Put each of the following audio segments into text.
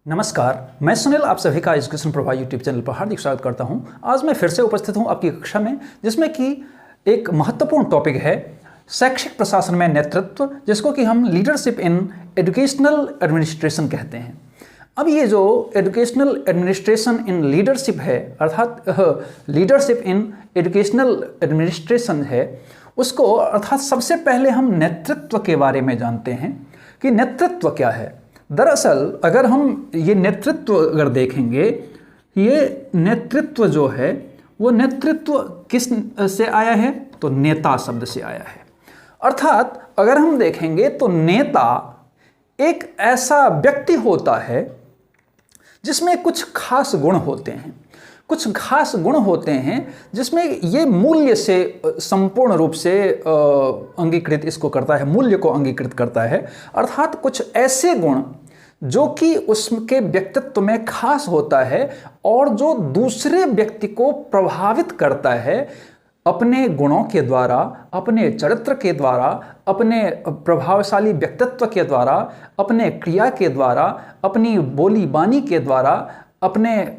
नमस्कार, मैं सुनील आप सभी का एजुकेशन प्रभा यूट्यूब चैनल पर हार्दिक स्वागत करता हूं। आज मैं फिर से उपस्थित हूं आपकी कक्षा में, जिसमें कि एक महत्वपूर्ण टॉपिक है शैक्षिक प्रशासन में नेतृत्व, जिसको कि हम लीडरशिप इन एजुकेशनल एडमिनिस्ट्रेशन कहते हैं। अब ये जो एजुकेशनल एडमिनिस्ट्रेशन इन लीडरशिप है, अर्थात लीडरशिप इन एजुकेशनल एडमिनिस्ट्रेशन है, उसको अर्थात सबसे पहले हम नेतृत्व के बारे में जानते हैं कि नेतृत्व क्या है। दरअसल अगर हम ये नेतृत्व अगर देखेंगे, ये नेतृत्व जो है वो नेतृत्व किस से आया है, तो नेता शब्द से आया है। अर्थात अगर हम देखेंगे तो नेता एक ऐसा व्यक्ति होता है जिसमें कुछ खास गुण होते हैं, कुछ खास गुण होते हैं जिसमें ये मूल्य से संपूर्ण रूप से अंगीकृत इसको करता है, मूल्य को अंगीकृत करता है। अर्थात कुछ ऐसे गुण जो कि उसके व्यक्तित्व में खास होता है और जो दूसरे व्यक्ति को प्रभावित करता है अपने गुणों के द्वारा, अपने चरित्र के द्वारा, अपने प्रभावशाली व्यक्तित्व के द्वारा, अपने क्रिया के द्वारा, अपनी बोली बानी के द्वारा, अपने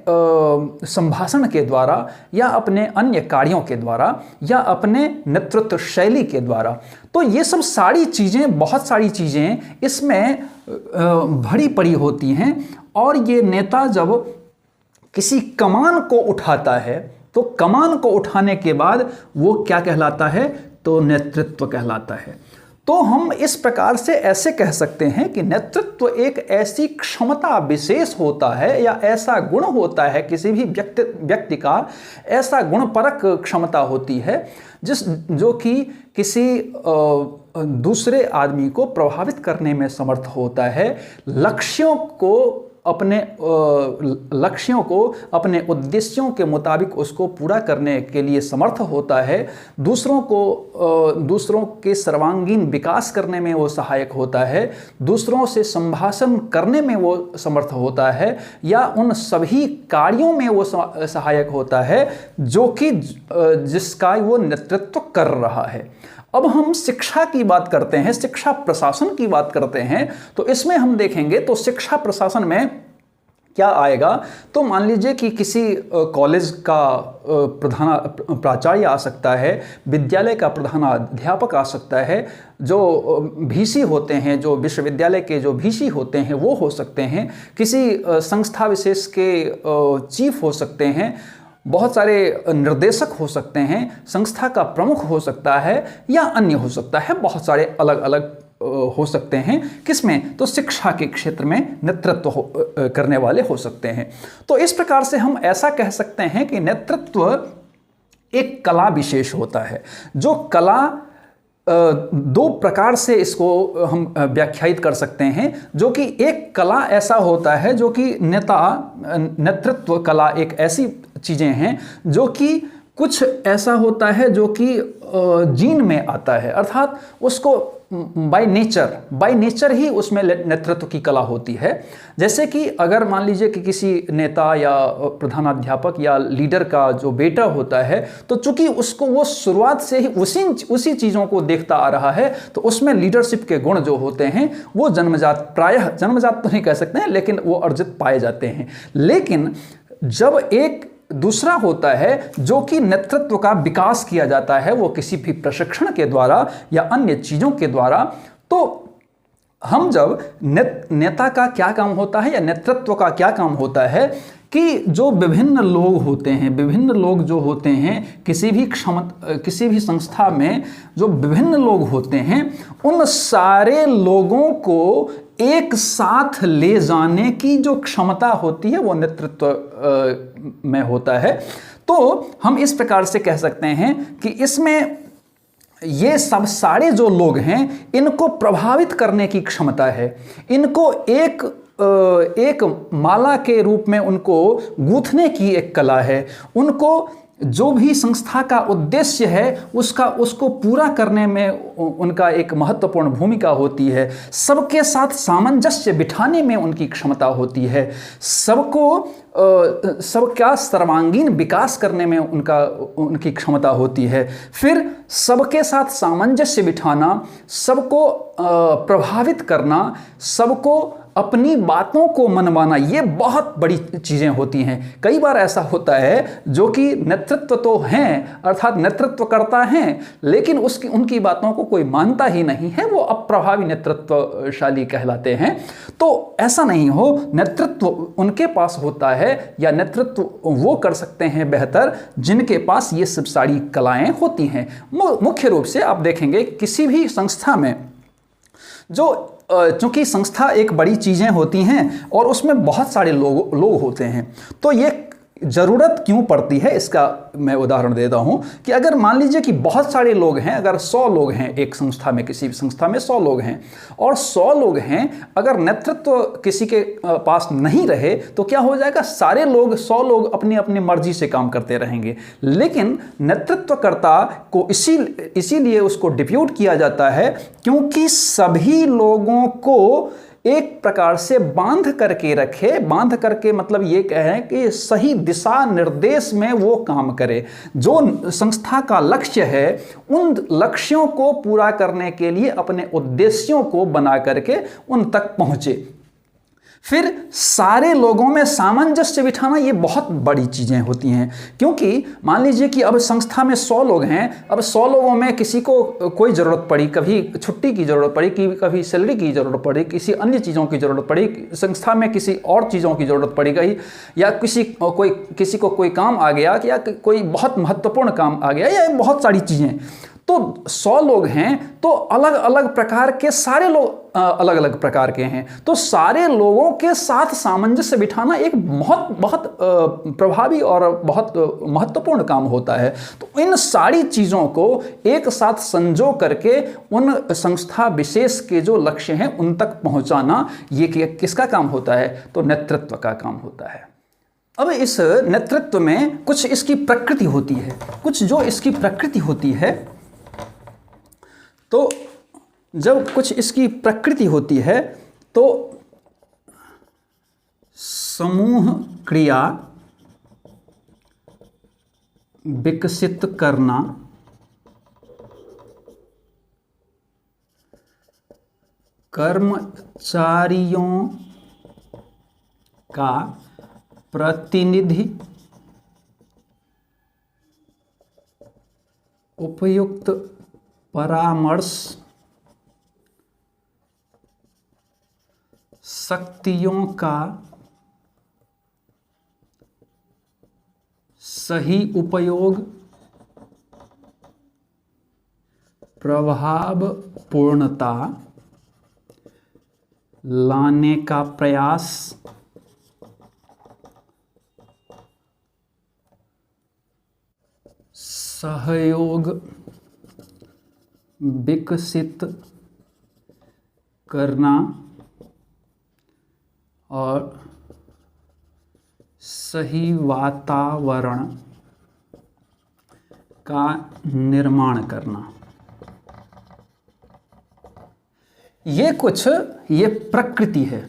संभाषण के द्वारा, या अपने अन्य कार्यों के द्वारा, या अपने नेतृत्व शैली के द्वारा। तो ये सब सारी चीज़ें, बहुत सारी चीज़ें इसमें भरी पड़ी होती हैं। और ये नेता जब किसी कमान को उठाता है तो कमान को उठाने के बाद वो क्या कहलाता है, तो नेतृत्व कहलाता है। तो हम इस प्रकार से ऐसे कह सकते हैं कि नेतृत्व एक ऐसी क्षमता विशेष होता है, या ऐसा गुण होता है, किसी भी व्यक्ति का ऐसा गुणपरक क्षमता होती है जो कि किसी दूसरे आदमी को प्रभावित करने में समर्थ होता है, लक्ष्यों को अपने उद्देश्यों के मुताबिक उसको पूरा करने के लिए समर्थ होता है, दूसरों के सर्वांगीण विकास करने में वो सहायक होता है, दूसरों से संभाषण करने में वो समर्थ होता है, या उन सभी कार्यों में वो सहायक होता है जो कि जिसका वो नेतृत्व कर रहा है। अब हम शिक्षा की बात करते हैं, शिक्षा प्रशासन की बात करते हैं, तो इसमें हम देखेंगे तो शिक्षा प्रशासन में क्या आएगा। तो मान लीजिए कि किसी कॉलेज का प्राचार्य आ सकता है, विद्यालय का प्रधानाध्यापक आ सकता है, जो VC होते हैं, जो विश्वविद्यालय के जो VC होते हैं वो हो सकते हैं, किसी संस्था विशेष के चीफ हो सकते हैं, बहुत सारे निर्देशक हो सकते हैं, संस्था का प्रमुख हो सकता है, या अन्य हो सकता है, बहुत सारे अलग अलग हो सकते हैं। किसमें, तो शिक्षा के क्षेत्र में नेतृत्व करने वाले हो सकते हैं। तो इस प्रकार से हम ऐसा कह सकते हैं कि नेतृत्व एक कला विशेष होता है। जो कला दो प्रकार से इसको हम व्याख्यायित कर सकते हैं। जो कि एक कला ऐसा होता है जो कि नेतृत्व कला एक ऐसी चीज़ें हैं जो कि कुछ ऐसा होता है जो कि जीन में आता है, अर्थात उसको बाय नेचर ही उसमें नेतृत्व की कला होती है। जैसे कि अगर मान लीजिए कि किसी नेता या प्रधानाध्यापक या लीडर का जो बेटा होता है, तो चूंकि उसको वो शुरुआत से ही उसी चीज़ों को देखता आ रहा है, तो उसमें लीडरशिप के गुण जो होते हैं वो प्रायः जन्मजात तो नहीं कह सकते हैं, लेकिन वो अर्जित पाए जाते हैं। लेकिन जब एक दूसरा होता है जो कि नेतृत्व का विकास किया जाता है, वो किसी भी प्रशिक्षण के द्वारा या अन्य चीज़ों के द्वारा, तो हम जब नेता का क्या काम होता है या नेतृत्व का क्या काम होता है कि जो विभिन्न लोग होते हैं, विभिन्न लोग जो होते हैं किसी भी संस्था में जो विभिन्न लोग होते हैं, उन सारे लोगों को एक साथ ले जाने की जो क्षमता होती है वो नेतृत्व में होता है। तो हम इस प्रकार से कह सकते हैं कि इसमें ये सब सारे जो लोग हैं इनको प्रभावित करने की क्षमता है, इनको एक माला के रूप में उनको गूंथने की एक कला है, उनको जो भी संस्था का उद्देश्य है उसको पूरा करने में उनका एक महत्वपूर्ण भूमिका होती है, सबके साथ सामंजस्य बिठाने में उनकी क्षमता होती है, सबका सर्वांगीण विकास करने में उनकी क्षमता होती है। फिर सबके साथ सामंजस्य बिठाना, सबको प्रभावित करना, सबको अपनी बातों को मनवाना, ये बहुत बड़ी चीज़ें होती हैं। कई बार ऐसा होता है जो कि नेतृत्व तो हैं, अर्थात नेतृत्व करता हैं, लेकिन उनकी बातों को कोई मानता ही नहीं है, वो अप्रभावी नेतृत्वशाली कहलाते हैं। तो ऐसा नहीं हो, नेतृत्व उनके पास होता है या नेतृत्व वो कर सकते हैं बेहतर जिनके पास ये सब सारी कलाएं होती हैं। मुख्य रूप से आप देखेंगे किसी भी संस्था में, जो चूंकि संस्था एक बड़ी चीज़ें होती हैं और उसमें बहुत सारे लोग होते हैं, तो ये ज़रूरत क्यों पड़ती है इसका मैं उदाहरण देता हूं कि अगर मान लीजिए कि बहुत सारे लोग हैं, अगर 100 लोग हैं एक संस्था में, किसी भी संस्था में 100 लोग हैं और 100 लोग हैं, अगर नेतृत्व किसी के पास नहीं रहे तो क्या हो जाएगा, सारे लोग 100 लोग अपनी अपनी मर्जी से काम करते रहेंगे। लेकिन नेतृत्वकर्ता को इसीलिए उसको डिप्यूट किया जाता है क्योंकि सभी लोगों को एक प्रकार से बांध करके रखे। बांध करके मतलब ये कहें कि सही दिशा निर्देश में वो काम करे। जो संस्था का लक्ष्य है उन लक्ष्यों को पूरा करने के लिए अपने उद्देश्यों को बना करके उन तक पहुंचे। फिर सारे लोगों में सामंजस्य बिठाना, ये बहुत बड़ी चीज़ें होती हैं। क्योंकि मान लीजिए कि अब संस्था में 100 लोग हैं, अब 100 लोगों में किसी को कोई ज़रूरत पड़ी, कभी छुट्टी की ज़रूरत पड़ी, कभी सैलरी की ज़रूरत पड़ी, किसी अन्य चीज़ों की ज़रूरत पड़ी, संस्था में किसी और चीज़ों की ज़रूरत पड़ी गई, या किसी को कोई काम आ गया, या कोई बहुत महत्वपूर्ण काम आ गया, या बहुत सारी चीज़ें। तो 100 लोग हैं तो अलग अलग प्रकार के सारे लोग अलग अलग प्रकार के हैं, तो सारे लोगों के साथ सामंजस्य बिठाना एक बहुत प्रभावी और बहुत महत्वपूर्ण काम होता है। तो इन सारी चीज़ों को एक साथ संजो करके उन संस्था विशेष के जो लक्ष्य हैं उन तक पहुंचाना, ये किसका काम होता है, तो नेतृत्व का काम होता है। अब इस नेतृत्व में कुछ इसकी प्रकृति होती है, कुछ जो इसकी प्रकृति होती है, तो जब कुछ इसकी प्रकृति होती है तो समूह क्रिया विकसित करना, कर्मचारियों का प्रतिनिधि उपयुक्त परामर्श, शक्तियों का सही उपयोग, प्रभावपूर्णता लाने का प्रयास, सहयोग विकसित करना और सही वातावरण का निर्माण करना। ये प्रकृति है।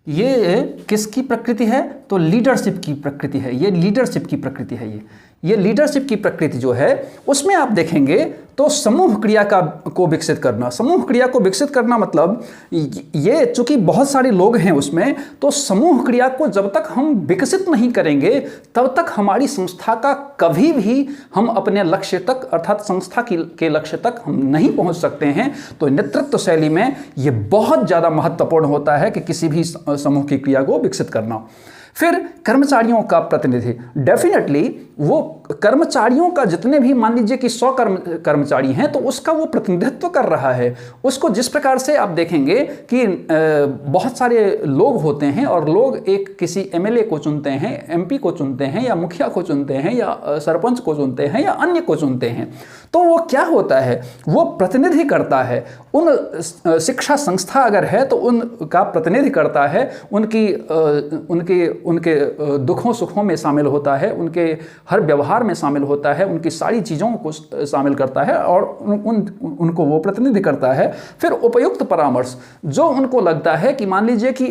ये किसकी प्रकृति है, तो लीडरशिप की प्रकृति है। ये लीडरशिप की प्रकृति है। ये लीडरशिप की प्रकृति जो है उसमें आप देखेंगे तो समूह क्रिया को विकसित करना। समूह क्रिया को विकसित करना मतलब ये चूंकि बहुत सारे लोग हैं उसमें, तो समूह क्रिया को जब तक हम विकसित नहीं करेंगे तब तक हमारी संस्था का कभी भी हम अपने लक्ष्य तक, अर्थात संस्था के लक्ष्य तक हम नहीं पहुंच सकते हैं। तो नेतृत्व शैली में ये बहुत ज़्यादा महत्वपूर्ण होता है कि किसी भी समूह की क्रिया को विकसित करना। फिर कर्मचारियों का प्रतिनिधि, डेफिनेटली वो कर्मचारियों का, जितने भी मान लीजिए कि 100 कर्मचारी हैं तो उसका वो प्रतिनिधित्व कर रहा है। उसको जिस प्रकार से आप देखेंगे कि बहुत सारे लोग होते हैं और लोग एक किसी एमएलए को चुनते हैं, एमपी को चुनते हैं, या मुखिया को चुनते हैं, या सरपंच को चुनते हैं, या अन्य को चुनते हैं, तो वो क्या होता है, वो प्रतिनिधि करता है उन शिक्षा संस्था अगर है तो उनका प्रतिनिधि करता है, उनके दुखों सुखों में शामिल होता है, उनके हर व्यवहार में शामिल होता है, उनकी सारी चीज़ों को शामिल करता है और उनको वो प्रतिनिधि करता है। फिर उपयुक्त परामर्श, जो उनको लगता है कि मान लीजिए कि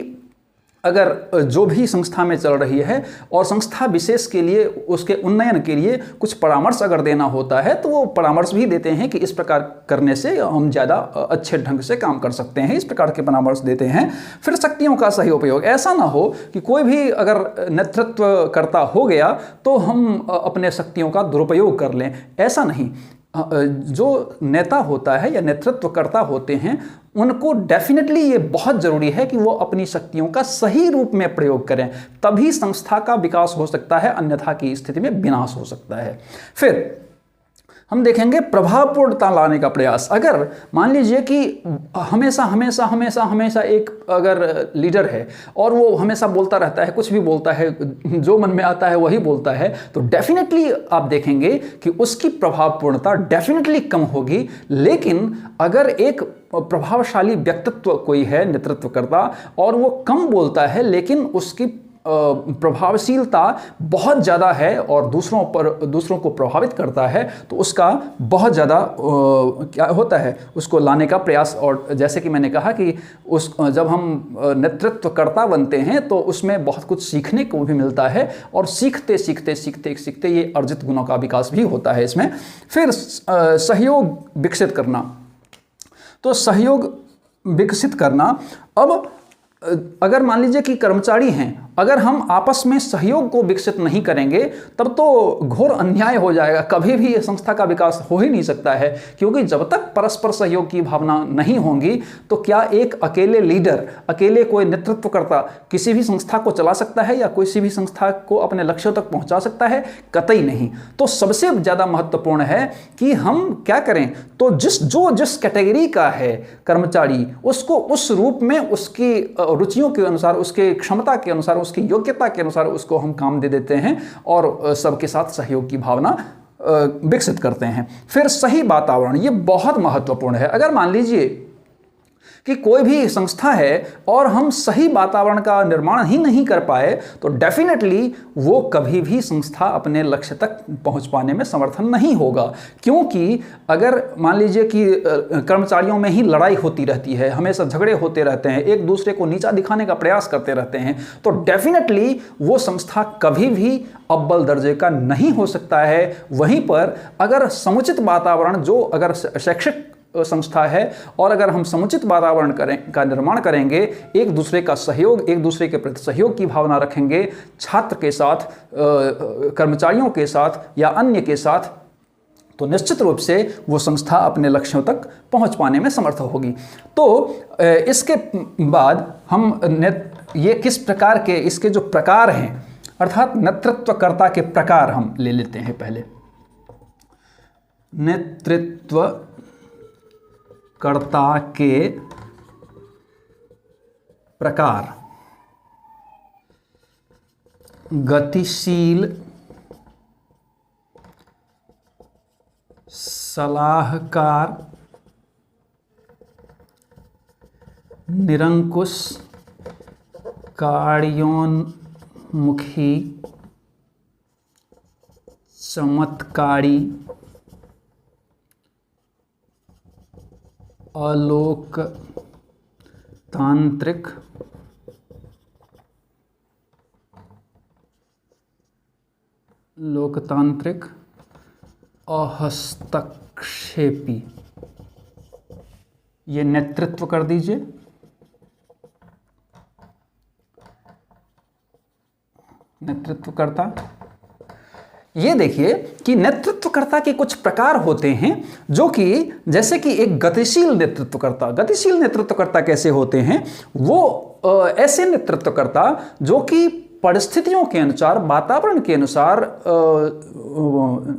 अगर जो भी संस्था में चल रही है और संस्था विशेष के लिए उसके उन्नयन के लिए कुछ परामर्श अगर देना होता है तो वो परामर्श भी देते हैं कि इस प्रकार करने से हम ज़्यादा अच्छे ढंग से काम कर सकते हैं, इस प्रकार के परामर्श देते हैं। फिर शक्तियों का सही उपयोग, ऐसा ना हो कि कोई भी अगर नेतृत्व करता हो गया तो हम अपने शक्तियों का दुरुपयोग कर लें, ऐसा नहीं। जो नेता होता है या नेतृत्वकर्ता होते हैं उनको डेफिनेटली ये बहुत ज़रूरी है कि वो अपनी शक्तियों का सही रूप में प्रयोग करें, तभी संस्था का विकास हो सकता है, अन्यथा की स्थिति में विनाश हो सकता है। फिर हम देखेंगे प्रभावपूर्णता लाने का प्रयास। अगर मान लीजिए कि हमेशा हमेशा हमेशा हमेशा एक अगर लीडर है और वो हमेशा बोलता रहता है, कुछ भी बोलता है, जो मन में आता है वही बोलता है, तो डेफिनेटली आप देखेंगे कि उसकी प्रभावपूर्णता डेफिनेटली कम होगी। लेकिन अगर एक प्रभावशाली व्यक्तित्व कोई है नेतृत्वकर्ता और वो कम बोलता है लेकिन उसकी प्रभावशीलता बहुत ज़्यादा है और दूसरों को प्रभावित करता है, तो उसका बहुत ज़्यादा क्या होता है, उसको लाने का प्रयास। और जैसे कि मैंने कहा कि जब हम नेतृत्वकर्ता बनते हैं तो उसमें बहुत कुछ सीखने को भी मिलता है और सीखते सीखते सीखते सीखते ये अर्जित गुणों का विकास भी होता है इसमें। फिर सहयोग विकसित करना, तो सहयोग विकसित करना, अब अगर मान लीजिए कि कर्मचारी हैं, अगर हम आपस में सहयोग को विकसित नहीं करेंगे तब तो घोर अन्याय हो जाएगा, कभी भी संस्था का विकास हो ही नहीं सकता है। क्योंकि जब तक परस्पर सहयोग की भावना नहीं होगी तो क्या एक अकेले लीडर, अकेले कोई नेतृत्वकर्ता किसी भी संस्था को चला सकता है या किसी भी संस्था को अपने लक्ष्यों तक पहुंचा सकता है? कतई नहीं। तो सबसे ज़्यादा महत्वपूर्ण है कि हम क्या करें, तो जिस कैटेगरी का है कर्मचारी, उसको उस रूप में उसकी रुचियों के अनुसार, उसके क्षमता के अनुसार, उसकी योग्यता के अनुसार उसको हम काम दे देते हैं और सबके साथ सहयोग की भावना विकसित करते हैं। फिर सही वातावरण, ये बहुत महत्वपूर्ण है। अगर मान लीजिए कि कोई भी संस्था है और हम सही वातावरण का निर्माण ही नहीं कर पाए तो डेफिनेटली वो कभी भी संस्था अपने लक्ष्य तक पहुंच पाने में समर्थन नहीं होगा। क्योंकि अगर मान लीजिए कि कर्मचारियों में ही लड़ाई होती रहती है, हमेशा झगड़े होते रहते हैं, एक दूसरे को नीचा दिखाने का प्रयास करते रहते हैं, तो डेफिनेटली वो संस्था कभी भी अव्वल दर्जे का नहीं हो सकता है। वहीं पर अगर समुचित वातावरण, जो अगर शैक्षिक संस्था है और अगर हम समुचित वातावरण का निर्माण करेंगे, एक दूसरे का सहयोग, एक दूसरे के प्रति सहयोग की भावना रखेंगे, छात्र के साथ, कर्मचारियों के साथ या अन्य के साथ, तो निश्चित रूप से वो संस्था अपने लक्ष्यों तक पहुंच पाने में समर्थ होगी। तो इसके बाद हम ये किस प्रकार के, इसके जो प्रकार हैं, अर्थात नेतृत्वकर्ता के प्रकार हम ले लेते हैं। पहले नेतृत्वकर्ता के प्रकार: गतिशील, सलाहकार, निरंकुश, कार्योन्मुखी, चमत्कारी, अलोकतांत्रिक, लोकतांत्रिक, अहस्तक्षेपी। ये नेतृत्व कर दीजिए। नेतृत्वकर्ता, ये देखिए कि नेतृत्वकर्ता के कुछ प्रकार होते हैं जो कि, जैसे कि एक गतिशील नेतृत्वकर्ता। गतिशील नेतृत्वकर्ता कैसे होते हैं? वो ऐसे नेतृत्वकर्ता जो कि परिस्थितियों के अनुसार, वातावरण के अनुसार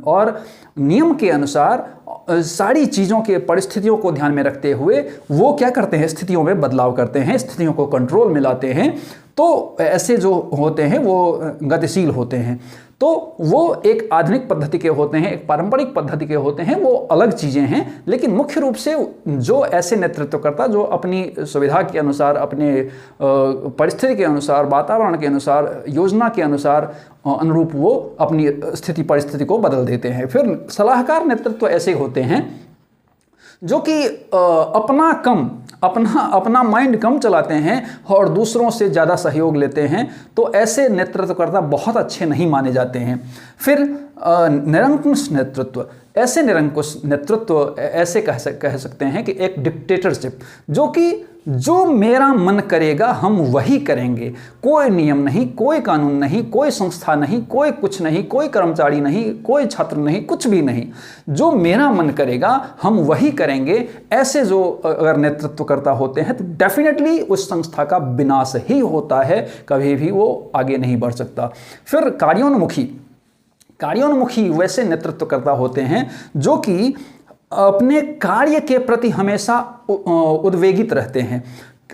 और नियम के अनुसार, सारी चीज़ों के परिस्थितियों को ध्यान में रखते हुए वो क्या करते हैं, स्थितियों में बदलाव करते हैं, स्थितियों को कंट्रोल में लाते हैं। तो ऐसे जो होते हैं वो गतिशील होते हैं। तो वो एक आधुनिक पद्धति के होते हैं, एक पारंपरिक पद्धति के होते हैं, वो अलग चीज़ें हैं। लेकिन मुख्य रूप से जो ऐसे नेतृत्वकर्ता जो अपनी सुविधा के अनुसार, अपने परिस्थिति के अनुसार, वातावरण के अनुसार, योजना के अनुसार अनुरूप वो अपनी स्थिति परिस्थिति को बदल देते हैं। फिर सलाहकार नेतृत्व ऐसे होते हैं जो कि अपना कम, अपना अपना माइंड कम चलाते हैं और दूसरों से ज़्यादा सहयोग लेते हैं, तो ऐसे नेतृत्वकर्ता बहुत अच्छे नहीं माने जाते हैं। फिर निरंकुश नेतृत्व, ऐसे निरंकुश नेतृत्व ऐसे कह सकते हैं कि एक डिक्टेटरशिप, जो कि जो मेरा मन करेगा हम वही करेंगे, कोई नियम नहीं, कोई कानून नहीं, कोई संस्था नहीं, कोई कुछ नहीं, कोई कर्मचारी नहीं, कोई छात्र नहीं, कुछ भी नहीं, जो मेरा मन करेगा हम वही करेंगे। ऐसे जो अगर नेतृत्व करता होते हैं तो डेफिनेटली उस संस्था का विनाश ही होता है, कभी भी वो आगे नहीं बढ़ सकता। फिर कार्योन्मुखी वैसे नेतृत्वकर्ता होते हैं जो कि अपने कार्य के प्रति हमेशा उद्वेगित रहते हैं।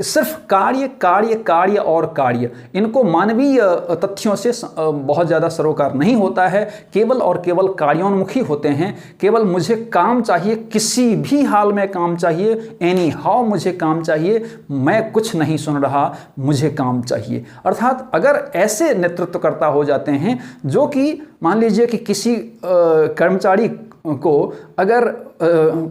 सिर्फ कार्य कार्य कार्य और कार्य, इनको मानवीय तथ्यों से बहुत ज़्यादा सरोकार नहीं होता है, केवल और केवल कार्योन्मुखी होते हैं। केवल मुझे काम चाहिए, किसी भी हाल में काम चाहिए, एनी हाउ मुझे काम चाहिए, मैं कुछ नहीं सुन रहा, मुझे काम चाहिए। अर्थात अगर ऐसे नेतृत्वकर्ता हो जाते हैं जो कि मान लीजिए कि किसी कर्मचारी को अगर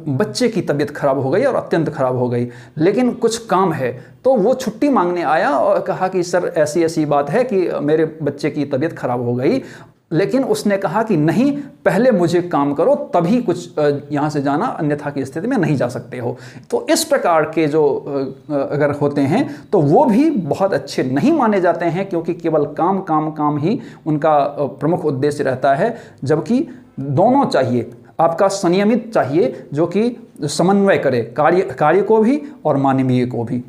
बच्चे की तबीयत खराब हो गई और अत्यंत खराब हो गई, लेकिन कुछ काम है, तो वो छुट्टी मांगने आया और कहा कि सर ऐसी ऐसी बात है कि मेरे बच्चे की तबीयत खराब हो गई, लेकिन उसने कहा कि नहीं, पहले मुझे काम करो तभी कुछ यहाँ से जाना, अन्यथा की स्थिति में नहीं जा सकते हो। तो इस प्रकार के जो अगर होते हैं तो वो भी बहुत अच्छे नहीं माने जाते हैं, क्योंकि केवल काम काम काम ही उनका प्रमुख उद्देश्य रहता है, जबकि दोनों चाहिए, आपका संयमित चाहिए जो कि समन्वय करे कार्य को भी और मानवीय को भी।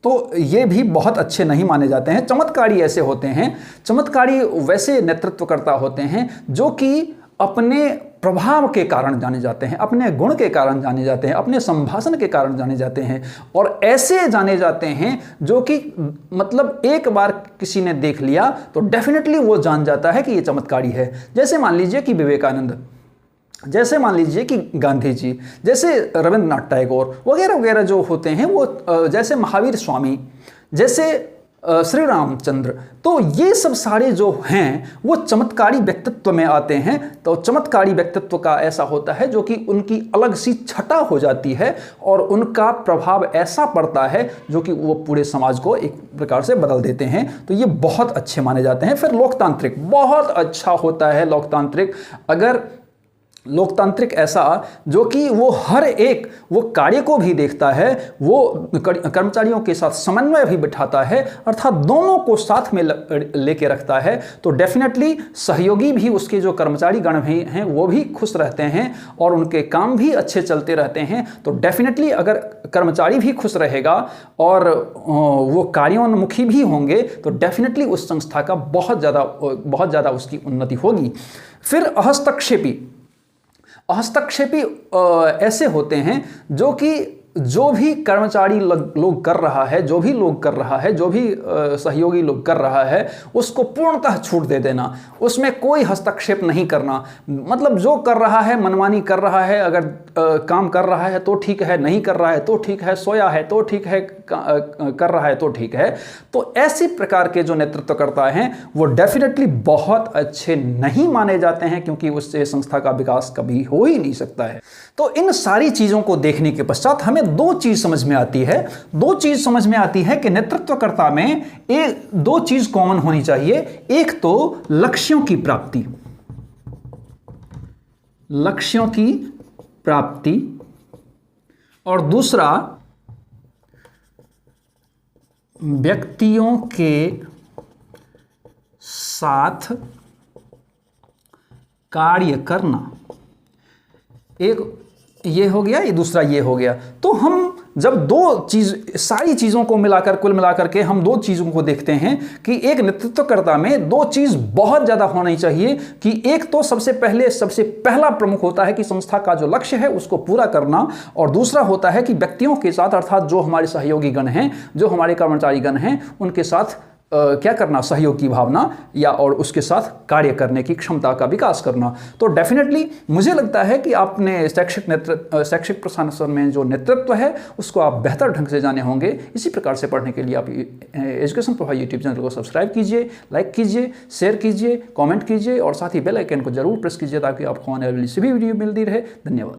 तो ये भी बहुत अच्छे नहीं माने जाते हैं। चमत्कारी ऐसे होते हैं, चमत्कारी वैसे नेतृत्वकर्ता होते हैं जो कि अपने प्रभाव के कारण जाने जाते हैं, अपने गुण के कारण जाने जाते हैं, अपने संभाषण के कारण जाने जाते हैं, और ऐसे जाने जाते हैं जो कि मतलब एक बार किसी ने देख लिया तो डेफिनेटली वो जान जाता है कि ये चमत्कारी है। जैसे मान लीजिए कि विवेकानंद, जैसे मान लीजिए कि गांधी जी, जैसे रविंद्रनाथ टैगोर वगैरह वगैरह जो होते हैं, वो जैसे महावीर स्वामी, जैसे श्री रामचंद्र, तो ये सब सारे जो हैं वो चमत्कारी व्यक्तित्व में आते हैं। तो चमत्कारी व्यक्तित्व का ऐसा होता है जो कि उनकी अलग सी छटा हो जाती है और उनका प्रभाव ऐसा पड़ता है जो कि वो पूरे समाज को एक प्रकार से बदल देते हैं। तो ये बहुत अच्छे माने जाते हैं। फिर लोकतांत्रिक, बहुत अच्छा होता है लोकतांत्रिक। अगर लोकतांत्रिक ऐसा जो कि वो हर एक वो कार्य को भी देखता है, वो कर्मचारियों के साथ समन्वय भी बिठाता है, अर्थात दोनों को साथ में लेके रखता है, तो डेफिनेटली सहयोगी भी, उसके जो कर्मचारी गण भी हैं वो भी खुश रहते हैं और उनके काम भी अच्छे चलते रहते हैं। तो डेफिनेटली अगर कर्मचारी भी खुश रहेगा और वो कार्योन्मुखी भी होंगे तो डेफिनेटली उस संस्था का बहुत ज़्यादा उसकी उन्नति होगी। फिर हस्तक्षेपी ऐसे होते हैं जो कि जो भी कर्मचारी लोग कर रहा है, जो भी लोग कर रहा है, जो भी सहयोगी लोग कर रहा है, उसको पूर्णतः छूट दे देना, उसमें कोई हस्तक्षेप नहीं करना। मतलब जो कर रहा है मनमानी कर रहा है, अगर काम कर रहा है तो ठीक है, नहीं कर रहा है तो ठीक है, सोया है तो ठीक है, कर रहा है तो ठीक है। तो ऐसे प्रकार के जो नेतृत्वकर्ता हैं वो डेफिनेटली बहुत अच्छे नहीं माने जाते हैं, क्योंकि उससे संस्था का विकास कभी हो ही नहीं सकता है। तो इन सारी चीज़ों को देखने के पश्चात हमें दो चीज़ समझ में आती है कि नेतृत्वकर्ता में दो चीज़ कॉमन होनी चाहिए। एक तो लक्ष्यों की प्राप्ति और दूसरा व्यक्तियों के साथ कार्य करना। एक ये हो गया, ये दूसरा ये हो गया। तो हम जब सारी चीज़ों को मिलाकर, कुल मिलाकर के हम दो चीज़ों को देखते हैं कि एक नेतृत्वकर्ता में दो चीज़ बहुत ज़्यादा होनी चाहिए। कि एक तो सबसे पहला प्रमुख होता है कि संस्था का जो लक्ष्य है उसको पूरा करना, और दूसरा होता है कि व्यक्तियों के साथ, अर्थात जो हमारे सहयोगी गण हैं, जो हमारे कर्मचारी गण हैं, उनके साथ क्या करना, सहयोग की भावना या और उसके साथ कार्य करने की क्षमता का विकास करना। तो डेफिनेटली मुझे लगता है कि आपने शैक्षिक प्रशासन में जो नेतृत्व है उसको आप बेहतर ढंग से जाने होंगे। इसी प्रकार से पढ़ने के लिए आप एजुकेशन प्रभा यूट्यूब चैनल को सब्सक्राइब कीजिए, लाइक कीजिए, शेयर कीजिए, कॉमेंट कीजिए और साथ ही बेल आइकन को जरूर प्रेस कीजिए ताकि आपको आने वाली सभी वीडियो मिलती रहे। धन्यवाद।